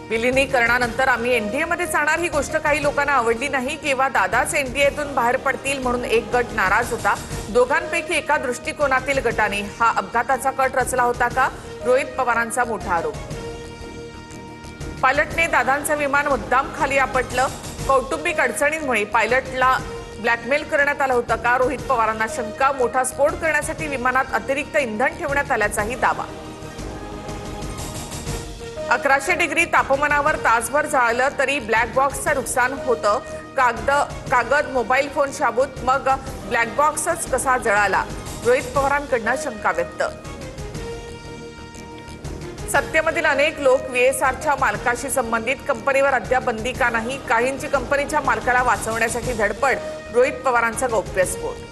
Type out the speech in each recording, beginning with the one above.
विलिनीकरणानंतर आम्ही एनडीएमध्ये जाणार ही गोष्ट काही लोकांना आवडली नाही किंवा दादाच एनडीएतून बाहेर पडतील म्हणून एक गट नाराज होता। दोघांपैकी एका दृष्टिकोनातील गटाने हा अपघाताचा कट रचला होता का? रोहित पवारांचा मोठा आरोप। पायलटने दादांचं विमान मुद्दाम खाली आपटलं, कौटुंबिक अडचणींमुळे पायलटला ब्लॅकमेल करण्यात आलं होतं का? रोहित पवारांना शंका। मोठा स्फोट करण्यासाठी विमानात अतिरिक्त इंधन ठेवण्यात आल्याचाही दावा। 1100 डिग्री तापमानावर तासभर जाळलं तरी ब्लॅक बॉक्सचं नुकसान होतं। कागद मोबाईल फोन शाबूत, मग ब्लॅक बॉक्सच कसा जळाला? रोहित पवारांकडून शंका व्यक्त। सत्तेमधील अनेक लोक व्हीएसआरच्या मालकाशी संबंधित, कंपनीवर अद्याप बंदी का नाही? काहींची कंपनीच्या मालकाला वाचवण्यासाठी धडपड, रोहित पवारांचा गौप्यस्फोट।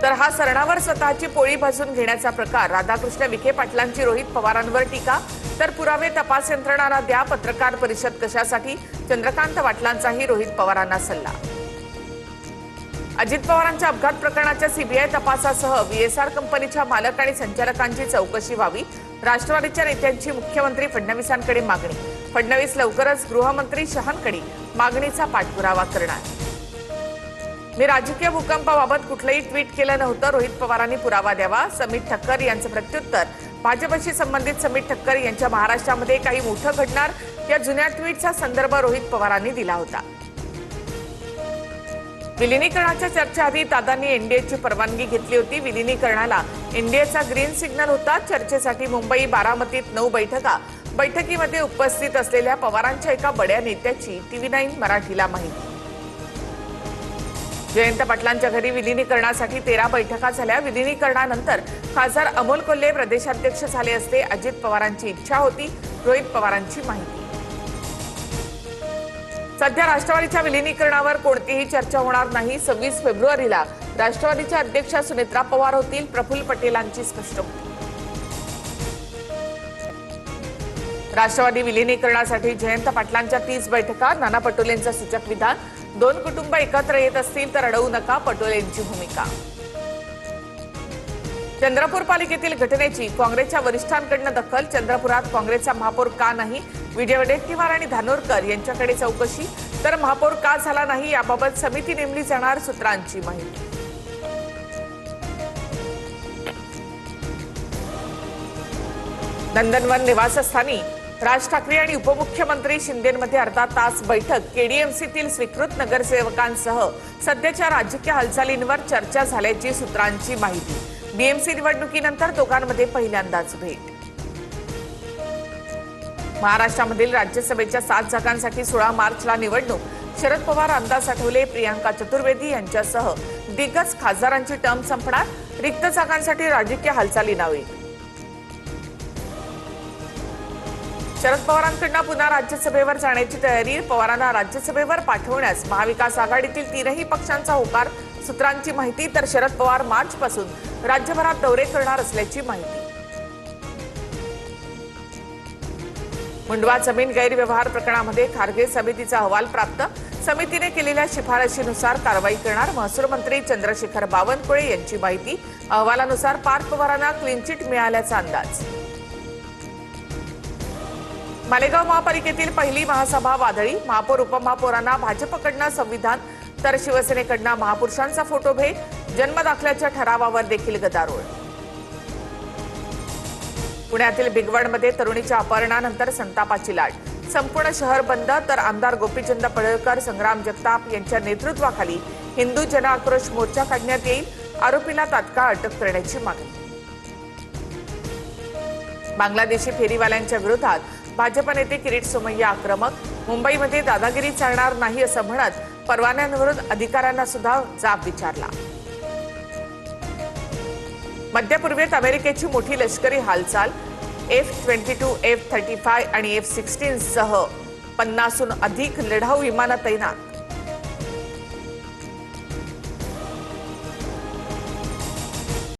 तर हा सरणावर स्वतःची पोळी भाजून घेण्याचा प्रकार। राधाकृष्ण विखे पाटलांची रोहित पवारांवर टीका, तर पुरावे तपास यंत्रणांना द्या, पत्रकार परिषद कशासाठी? चंद्रकांत पाटलांचाही रोहित पवारांना सल्ला। अजित पवारांच्या अपघात प्रकरणाच्या सीबीआय तपासासह व्हीएसआर कंपनीच्या मालक आणि संचालकांची चौकशी व्हावी, राष्ट्रवादीच्या नेत्यांची मुख्यमंत्री फडणवीसांकडे मागणी। फडणवीस लवकरच गृहमंत्री शहांकडे मागणीचा पाठपुरावा करणार। मी राजकीय भूकंपाबाबत कुठलंही ट्विट केलं नव्हतं, रोहित पवारांनी पुरावा द्यावा। समीत ठक्कर यांचं प्रत्युत्तर। भाजपशी संबंधित समीत ठक्कर यांच्या महाराष्ट्रामध्ये काही मोठं घडणार या जुन्या ट्विटचा संदर्भ रोहित पवारांनी दिला होता। विलिनीकरणाच्या चर्चेआधी दादांनी एनडीएची परवानगी घेतली होती। विलिनीकरणाला एनडीएचा ग्रीन सिग्नल होता। चर्चेसाठी मुंबई बारामतीत 9 बैठका। बैठकीमध्ये उपस्थित असलेल्या पवारांच्या एका बड्या नेत्याची TV9 मराठीला माहिती। जयंत पाटलांच्या घरी विलिनीकरणासाठी 13 बैठका झाल्या। विलिनीकरणानंतर खासदार अमोल कोल्हे प्रदेशाध्यक्ष झाले असते अजित पवारांची इच्छा होती, रोहित पवारांची माहिती। सध्या राष्ट्रवादीच्या विलिनीकरणावर कोणतीही चर्चा होणार नाही। 26 फेब्रुवारीला राष्ट्रवादीच्या अध्यक्षा सुनेत्रा पवार होतील, प्रफुल्ल पटेलांची स्पष्टोक्ती। राष्ट्रवादी विलिनीकरणासाठी जयंत पाटलांच्या 30 बैठका। नाना पटोलेंचं सूचक विधान, 2 कुटुंब एकत्र येत असतील तर अडवू नका, पटोलेंची भूमिका। चंद्रपूर पालिकेतील घटनेची काँग्रेसच्या वरिष्ठांकडून दखल। चंद्रपुरात काँग्रेसचा महापौर का नाही? विजय वडेट्टीवार आणि धानोरकर यांच्याकडे चौकशी, तर महापौर का झाला नाही याबाबत समिती नेमली जाणार, सूत्रांची माहिती। नंदनवन निवासस्थानी राज ठाकरे आणि उपमुख्यमंत्री शिंदेमध्ये अर्धा तास बैठक। केडीएमसीतील स्वीकृत नगरसेवकांसह सध्याच्या राजकीय हालचालींवर चर्चा झाल्याची सूत्रांची माहिती। बीएमसी निवडणुकीनंतर दोघांमध्ये पहिल्यांदाच भेट। महाराष्ट्रामधील राज्यसभेच्या 7 जागांसाठी 16 मार्चला निवडणूक। शरद पवार, रामदास आठवले, प्रियांका चतुर्वेदी यांच्यासह दिग्गज खासदारांची टर्म संपणार। रिक्त जागांसाठी राजकीय हालचाली नावे। शरद पवारांकडून पुन्हा राज्यसभेवर जाण्याची तयारी। पवारांना राज्यसभेवर पाठवण्यास महाविकास आघाडीतील 3ही पक्षांचा होकार, सूत्रांची माहिती। तर शरद पवार मार्चपासून राज्यभरात दौरे करणार असल्याची माहिती। मुंडवा जमीन गैरव्यवहार प्रकरणामध्ये खारगे समितीचा अहवाल प्राप्त। समितीने केलेल्या शिफारशीनुसार कारवाई करणार, महसूल मंत्री चंद्रशेखर बावनकुळे यांची माहिती। अहवालानुसार पार्थ पवारांना क्लीन चिट मिळाल्याचा अंदाज। मालेगाव महापालिकेतील पहिली महासभा वादळी। महापौर उपमहापौरांना भाजपकडून संविधान, तर शिवसेनेकडून महापुरुषांचा फोटो भेट। जन्मदाखल्याच्या ठरावावर देखील गदारोळ। पुण्यातील भिगवणमध्ये तरुणीच्या अपहरणानंतर संतापाची लाट। संपूर्ण शहर बंद, तर आमदार गोपीचंद पडळकर, संग्राम जगताप यांच्या नेतृत्वाखाली हिंदू जन आक्रोश मोर्चा काढण्यात येईल। आरोपीला तात्काळ अटक करण्याची मागणी। बांगलादेशी फेरीवाल्यांच्या विरोधात भाजप नेते किरीट सोमय्या आक्रमक। मुंबईमध्ये दादागिरी चालणार नाही असं म्हणत परवान्यांवरून अधिकाऱ्यांना सुद्धा जाब विचारला। मध्यपूर्वेत अमेरिकेची मोठी लष्करी हालचाल। F-22, F-35 आणि F-16 सह 50हून अधिक लढाऊ विमानं तैनात।